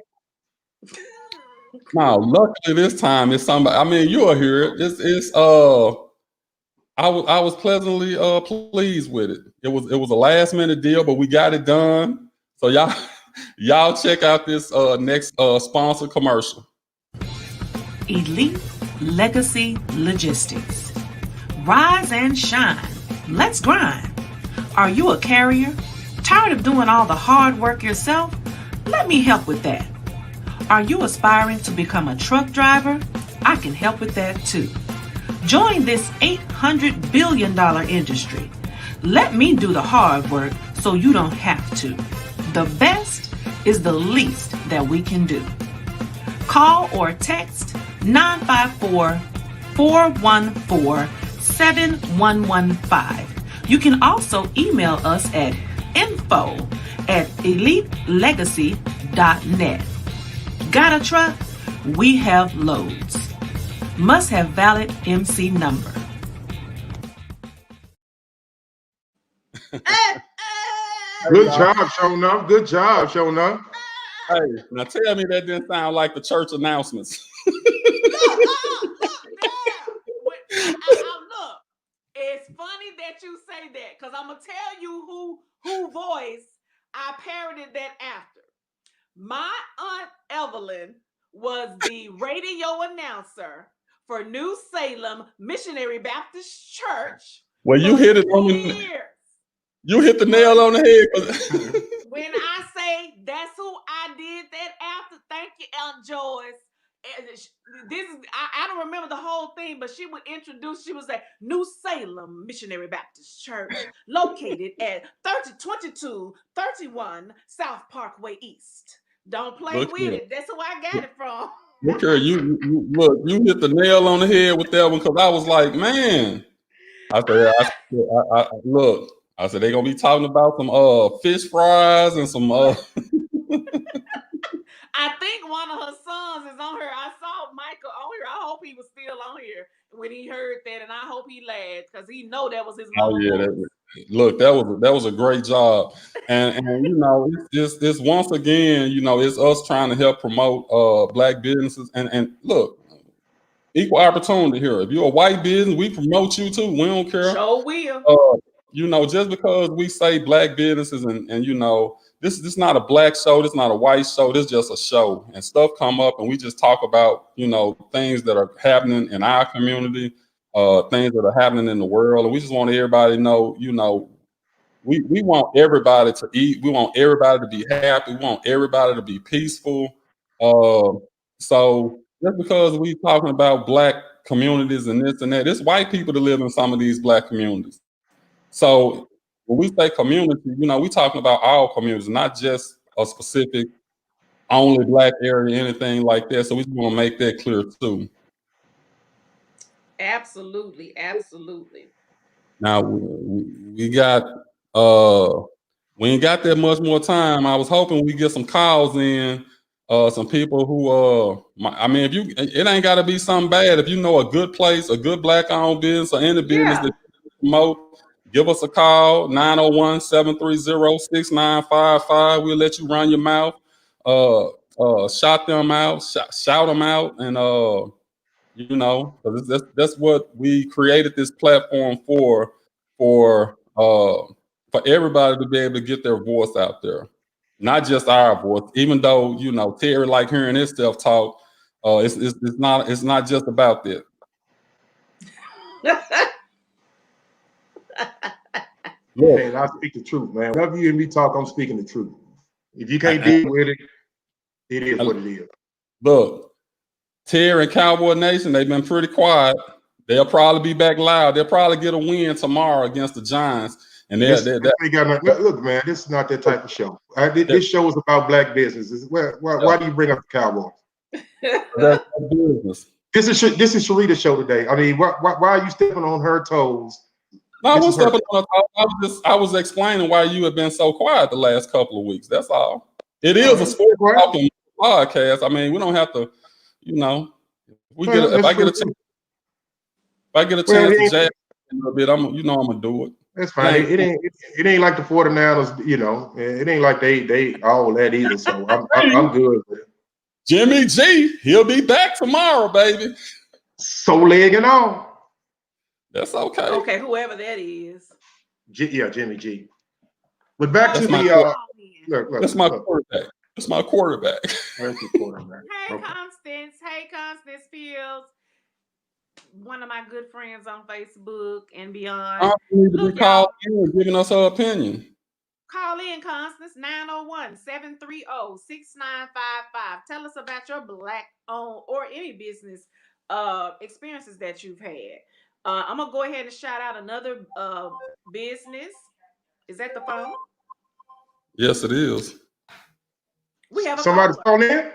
No, luckily this time it's somebody. I mean, you'll hear it. I was pleasantly pleased with it. It was a last minute deal, but we got it done. So y'all check out this next sponsor commercial. Elite Legacy Logistics. Rise and shine. Let's grind. Are you a carrier? Tired of doing all the hard work yourself? Let me help with that. Are you aspiring to become a truck driver? I can help with that too. Join this $800 billion industry. Let me do the hard work so you don't have to. The best is the least that we can do. Call or text 954-414-7115. You can also email us at info@elitelegacy.net. Got a truck? We have loads. Must have valid MC number. Good job, showing up. Good job, showing up. Hey, now tell me that didn't sound like the church announcements. Look, it's funny that you say that because I'm gonna tell you who voice I parodied that after. My aunt Evelyn was the radio announcer for New Salem Missionary Baptist Church. Well, you hit it on you hit the nail on the head. When I say that's who I did that after, thank you, Aunt Joyce. This is I don't remember the whole thing, but she would introduce. She was like New Salem Missionary Baptist Church, located at 2231 South Parkway East. Don't play with it. That's who I got it from. Look here, you look, you hit the nail on the head with that one because I was like, man. I look. I said they're gonna be talking about some fish fries and some I think one of her sons is on here. I saw Michael on here. I hope he was still on here when he heard that, and I hope he laughed because he know that was his mom. Oh yeah, look, that was a great job, and you know it's once again, you know, it's us trying to help promote Black businesses and look, equal opportunity here. If you're a white business, we promote you too. We don't care. Sure will. You know, just because we say Black businesses and you know, this is not a Black show, this is not a white show, this is just a show. And stuff come up and we just talk about, you know, things that are happening in our community, things that are happening in the world. And we just want everybody to know, you know, we want everybody to eat, we want everybody to be happy, we want everybody to be peaceful. So just because we talking about Black communities and this and that, it's white people that live in some of these Black communities. So when we say community, you know, we talking about all communities, not just a specific only Black area, anything like that. So we just want to make that clear too. Absolutely, absolutely. Now we got we ain't got that much more time. I was hoping we get some calls in, some people who I mean, if it ain't got to be something bad. If you know a good place, a good Black owned business, or any business that you promote, give us a call, 901-730-6955. We'll let you run your mouth, shout them out, shout them out, and you know, that's what we created this platform for everybody to be able to get their voice out there, not just our voice. Even though, you know, Terry like hearing his self talk, it's not just about that. Man, I speak the truth, man. Whenever you hear me talk, I'm speaking the truth. If you can't deal with it, it is what it is. Look, Terry and Cowboy Nation, they've been pretty quiet. They'll probably be back loud. They'll probably get a win tomorrow against the Giants. And look, man, this is not that type of show. This show is about Black businesses. Why do you bring up the Cowboys? That's business. This is Sharita's show today. I mean, why are you stepping on her toes? No, I wasn't stepping on her toes. I was explaining why you have been so quiet the last couple of weeks. That's all. It is a sports talking podcast. I mean, we don't have to, you know, if I get a chance to jab a little bit, I'm gonna do it. That's fine. It ain't like the 49ers, you know. It ain't like they all that either. So I'm good with it. Jimmy G, he'll be back tomorrow, baby. So leg and all. That's okay. Okay, whoever that is. Jimmy G. But back to that's my quarterback. That's my quarterback. Hey, Constance Fields. One of my good friends on Facebook and beyond. Giving us her opinion. Call in, Constance, 901-730-6955. Tell us about your Black-owned or any business experiences that you've had. I'm going to go ahead and shout out another business. Is that the phone? Yes, it is. We have a Somebody caller. phone in?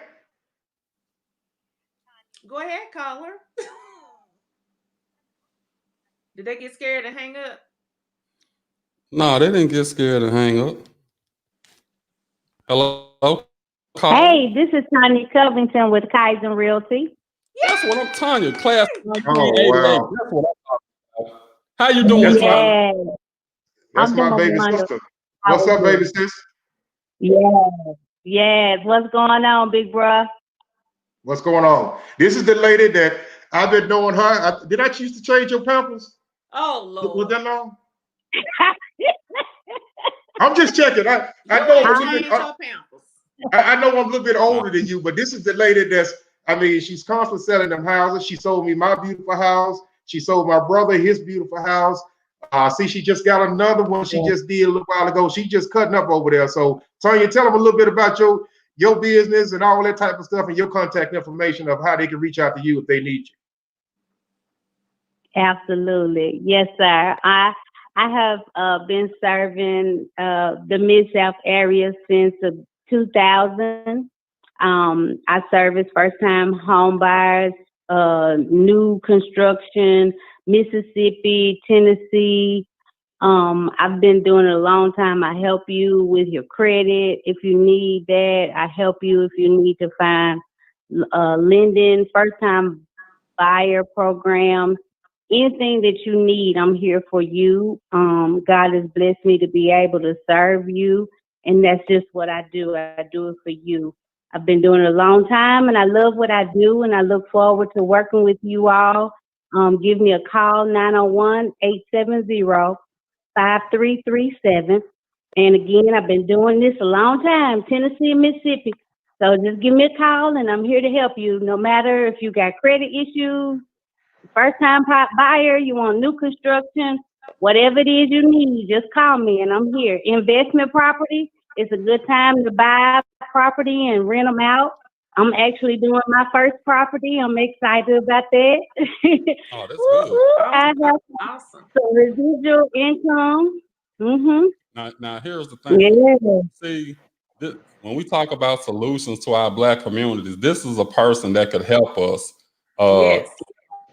Go ahead, caller. Did they get scared and hang up? No, they didn't get scared and hang up. Hello? Hey, this is Tanya Covington with Kaizen Realty. That's what I'm telling you. Class Oh 1988. wow. That's what I'm talking about. How you doing, That's Tanya? Yeah, That's I'm my doing baby wonderful. sister. How What's are up, baby you? sis? Yes. What's going on, big bruh? What's going on? This is the lady that I've been knowing her. Did I used to change your pampers? Oh Was Lord. that long? I'm just checking. I You know I'm a ain't little bit. changed your pampers. I know I'm a little bit older than you, but this is the lady that's. I mean, she's constantly selling them houses. She sold me my beautiful house. She sold my brother his beautiful house. See, she just got another one. She just did a little while ago. She just cutting up over there. So, Tanya, tell them a little bit about your business and all that type of stuff, and your contact information of how they can reach out to you if they need you. Absolutely. Yes, sir. I have been serving the Mid-South area since 2000. I service first-time home buyers, new construction, Mississippi, Tennessee. I've been doing it a long time. I help you with your credit if you need that. I help you if you need to find lending, first-time buyer programs. Anything that you need, I'm here for you. God has blessed me to be able to serve you, and that's just what I do. I do it for you. I've been doing it a long time, and I love what I do, and I look forward to working with you all. Give me a call, 901-870-5337. And again, I've been doing this a long time, Tennessee and Mississippi. So just give me a call, and I'm here to help you, no matter if you got credit issues, first-time buyer, you want new construction, whatever it is you need, just call me, and I'm here. Investment property, it's a good time to buy property and rent them out. I'm actually doing my first property. I'm excited about that. Oh, that's good. I have Awesome. some residual income. Now, here's the thing. Yeah. See, when we talk about solutions to our Black communities, this is a person that could help us. Yes.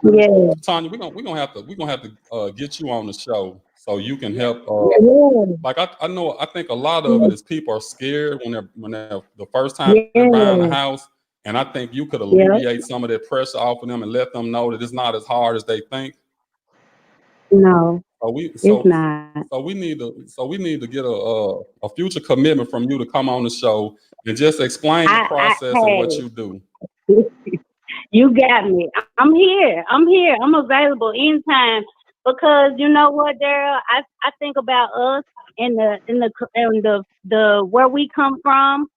Yeah. Tanya, we're gonna have to get you on the show so you can help. Like I know, I think a lot of it is people are scared when they're the first time they're buying a house, and I think you could alleviate some of that pressure off of them and let them know that it's not as hard as they think. No, It's not. So we need to get a future commitment from you to come on the show and just explain the process and what you do. You got me. I'm here. I'm available anytime because you know what, Daryl? I think about us and the where we come from.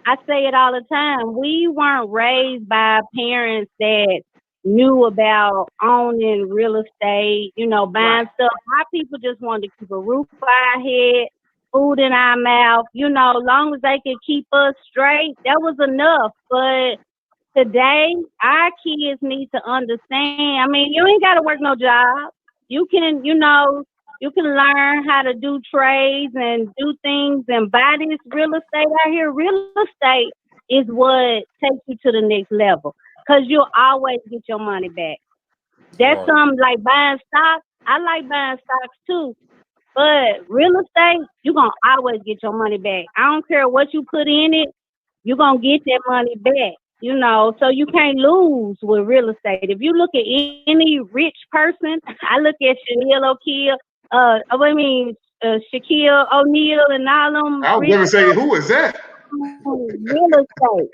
I say it all the time. We weren't raised by parents that knew about owning real estate, buying stuff. Our people just wanted to keep a roof over our head, food in our mouth, as long as they could keep us straight, that was enough. But today, our kids need to understand. I mean, you ain't got to work no job. You can, you can learn how to do trades and do things and buy this real estate out here. Real estate is what takes you to the next level because you'll always get your money back. That's something like buying stocks. I like buying stocks too. But real estate, you're going to always get your money back. I don't care what you put in it. You're going to get that money back. So you can't lose with real estate. If you look at any rich person, I look at Shaquille O'Neal and all them. I was going to say, who is that? Real estate.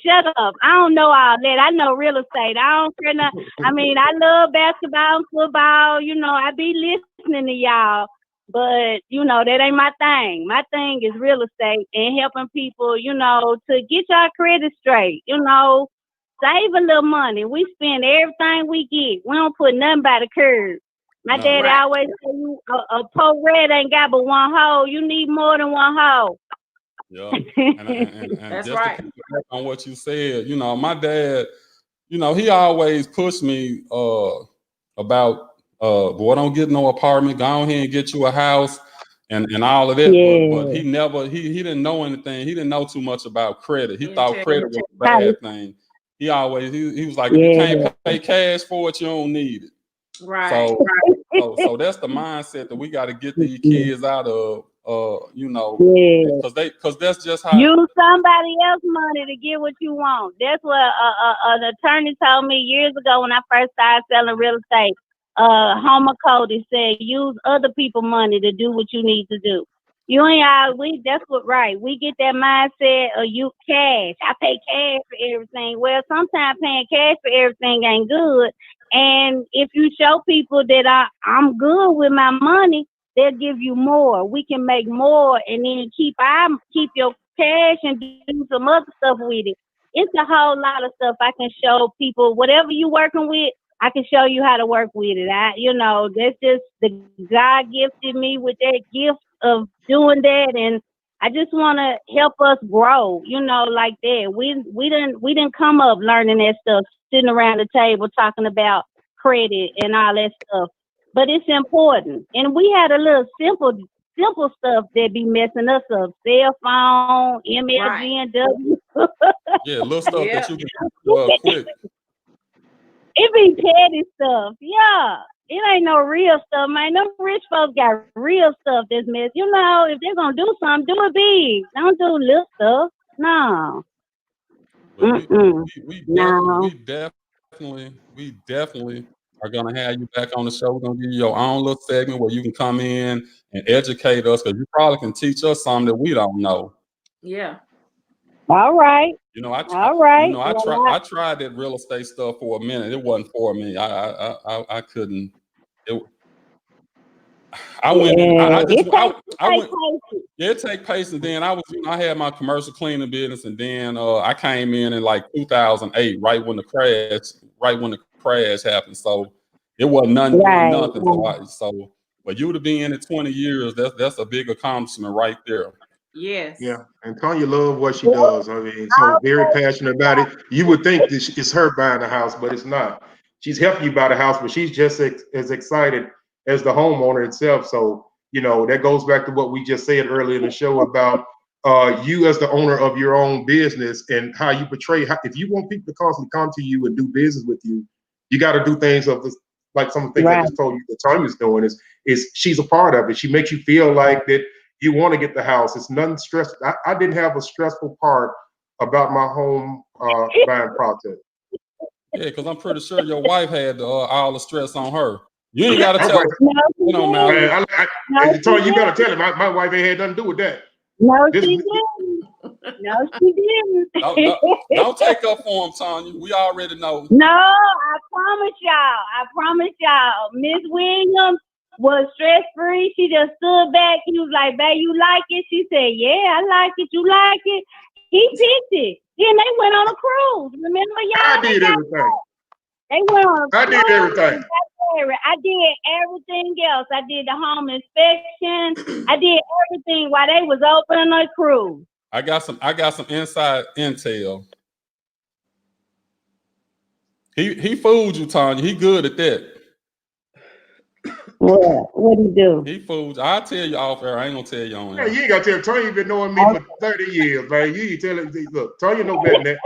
Shut up. I don't know all that. I know real estate. I don't care nothing. I mean, I love basketball and football. I be listening to y'all. But, that ain't my thing. My thing is real estate and helping people, to get y'all credit straight, save a little money. We spend everything we get. We don't put nothing by the curb. My daddy always say, a poor red ain't got but one hole. You need more than one hole. Yeah. And That's just right. to pick on what you said, my dad, he always pushed me about boy, don't get no apartment, go on here and get you a house. and all of that. But he Yeah. never he didn't know anything. He didn't know too much about credit. He And thought credit was a How- bad thing. He always he was like, if you Yeah. can't pay cash for it, you don't need it. right. So that's the mindset that we got to get these kids out of. You know, Yeah. because that's just how. Use somebody else's money to get what you want. That's what an attorney told me years ago when I first started selling real estate. Homer Cody said, use other people's money to do what you need to do. You ain't that's what right. We get that mindset of you cash. I pay cash for everything. Well, sometimes paying cash for everything ain't good. And if you show people that I'm good with my money, they'll give you more. We can make more and then keep your cash and do some other stuff with it. It's a whole lot of stuff I can show people. Whatever you working with, I can show you how to work with it. That's just the God gifted me with that gift of doing that, and I just want to help us grow. Like that. We didn't come up learning that stuff, sitting around the table talking about credit and all that stuff. But it's important, and we had a little simple stuff that be messing us up. Cell phone, MLGNW. Yeah, little stuff Yeah. that you can quick. It be petty stuff. Yeah. It ain't no real stuff, man. Them rich folks got real stuff that's messed. If they're going to do something, do it big. Don't do little stuff. No. But No. we definitely are gonna have you back on the show. We're gonna give you your own little segment where you can come in and educate us, because you probably can teach us something that we don't know. Yeah. All right. All right. I tried that real estate stuff for a minute. It wasn't for me. I couldn't. I went in. I went. Yeah, it take patience. And then I had my commercial cleaning business, and then I came in like 2008, right when the crash happened. So it wasn't nothing, nothing. So, but you would have been in it 20 years. That's a big accomplishment right there. Yes. Yeah, and Tanya love what she does. I mean, so very passionate about it. You would think this is her buying the house, but it's not. She's helping you buy the house, but she's just as excited as the homeowner itself. So, that goes back to what we just said earlier in the show about you as the owner of your own business and how you portray. If you want people to constantly come to you and do business with you, you got to do things like some of the things I just told you that Tanya's doing is she's a part of it. She makes you feel like that you want to get the house. It's nothing stressful. I didn't have a stressful part about my home buying process. Yeah, because I'm pretty sure your wife had all the stress on her. You ain't got to tell her. Tony, you got to tell her. My wife ain't had nothing to do with that. No, she didn't. No, she didn't. Don't take up for him, Tanya. We already know. No, I promise y'all. Miss Williams was stress-free. She just stood back. He was like, babe, you like it? She said, yeah, I like it. You like it? He picked it. Then they went on a cruise. Remember, y'all? I did everything. They went on a cruise. I did everything. I did everything else. I did the home inspection. I did everything while they was open on a cruise. I got some inside intel. He fooled you, Tanya. He good at that. What he do? He fooled you. I'll tell you off air. I ain't gonna tell you on air. Hey, you ain't gotta tell Tanya. Been knowing me for 30 years, man. You ain't telling. Look, Tanya know better than that.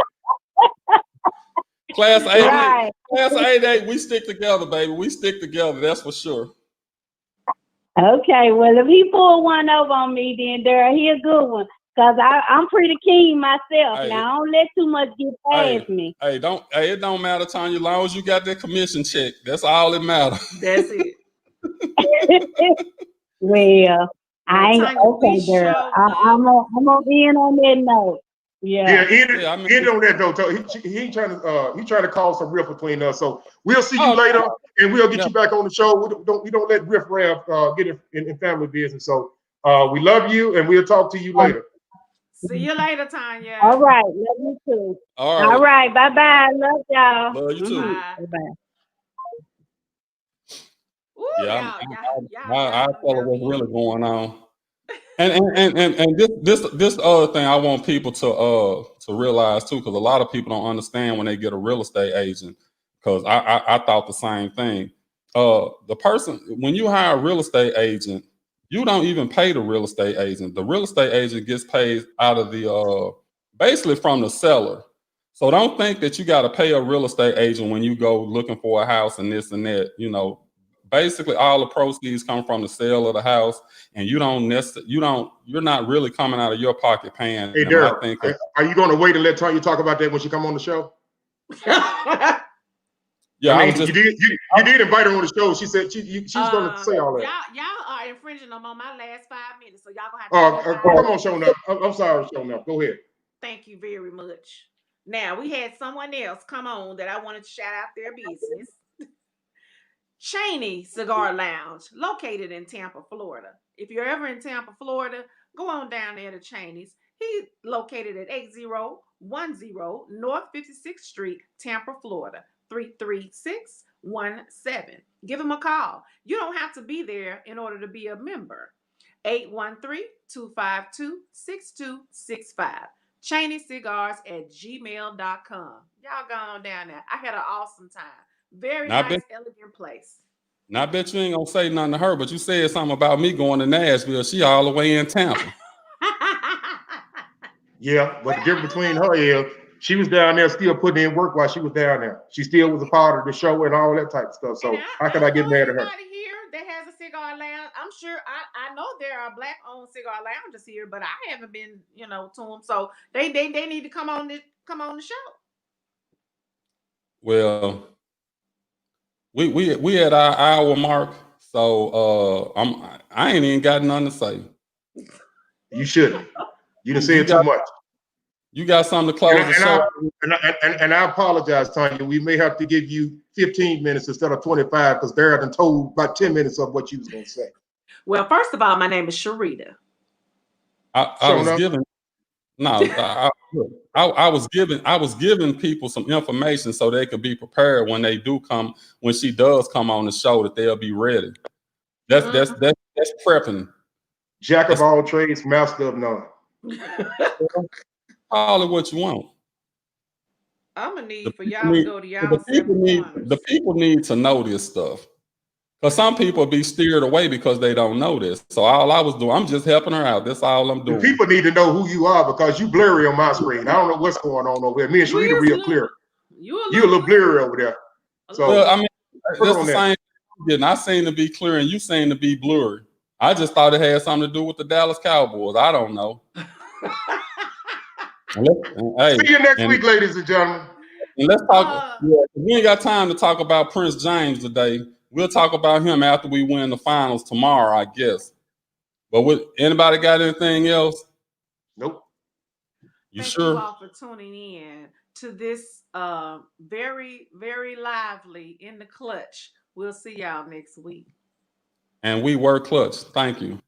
Class 8, we stick together, baby. We stick together. That's for sure. Okay, well, if he pulled one over on me, then Daryl, he a good one. Cause I'm pretty keen myself. Hey, now I don't let too much get past me. It don't matter, Tanya. As long as you got that commission check, that's all that matters. That's it. Well, I ain't okay, Daryl. I'm gonna be in on that note. Yeah. End on that note. He trying to cause some rift between us. So we'll see you later, and we'll get you back on the show. We don't let riff raff get in family business. So we love you, and we'll talk to you later. See you later, Tanya. All right. Love you too. All right. Bye-bye. Love y'all. Love you too. Bye-bye. Ooh, yeah, I tell what's really going on. And this other thing I want people to realize too, because a lot of people don't understand when they get a real estate agent. Because I thought the same thing. The person, when you hire a real estate agent, you don't even pay the real estate agent. The real estate agent gets paid out of the basically from the seller. So don't think that you got to pay a real estate agent when you go looking for a house and this and that. You know, basically all the proceeds come from the sale of the house, and you're not really coming out of your pocket paying Hey, them. I Daryl, think are you going to wait and let Tanya talk about that when she come on the show? yeah, I mean, you did invite her on the show. She said she's going to say all that. Y'all are infringing on my last 5 minutes, so y'all gonna have to. Come on, showing up. I'm sorry, showing up. Go ahead. Thank you very much. Now we had someone else come on that I wanted to shout out their business. Cheney Cigar Lounge, located in Tampa, Florida. If you're ever in Tampa, Florida, go on down there to Cheney's. He's located at 8010 North 56th Street, Tampa, Florida, 33617. Give him a call. You don't have to be there in order to be a member. 813-252-6265. CheneyCigars@gmail.com. Y'all go on down there. I had an awesome time. Very nice, elegant place. Now I bet you ain't gonna say nothing to her, but you said something about me going to Nashville. She all the way in Tampa. Yeah, but the difference between her is she was down there still putting in work while she was down there. She still was a part of the show and all that type of stuff. So how can I get mad at her? Here that has a cigar lounge. I'm sure I know there are Black-owned cigar lounges here, but I haven't been, to them. So they need to come on the show. Well, we at our hour mark, so I ain't even got nothing to say. You shouldn't. You done said too much. You got something to close the show. And I apologize, Tanya. We may have to give you 15 minutes instead of 25 because Darren done told about 10 minutes of what you was gonna say. Well, first of all, my name is Sharita. I was giving people some information so they could be prepared when she does come on the show, that they'll be ready. That's prepping. Jack of all trades, master of none. Call it what you want. I'm gonna need for y'all to go to y'all. The people need to know this stuff. Because some people be steered away because they don't know this. So all I was doing, I'm just helping her out. That's all I'm doing. The people need to know who you are because you blurry on my screen. I don't know what's going on over there. Me and Sharita real clear. You a little blurry over there. So well, I mean, that's the same thing. I seem to be clear and you seem to be blurry. I just thought it had something to do with the Dallas Cowboys. I don't know. See you next week, ladies and gentlemen. And let's talk. We ain't got time to talk about Prince James today. We'll talk about him after we win the finals tomorrow, I guess. But anybody got anything else? Nope. Thank you all for tuning in to this very, very lively In the Clutch. We'll see y'all next week. And we were clutch. Thank you.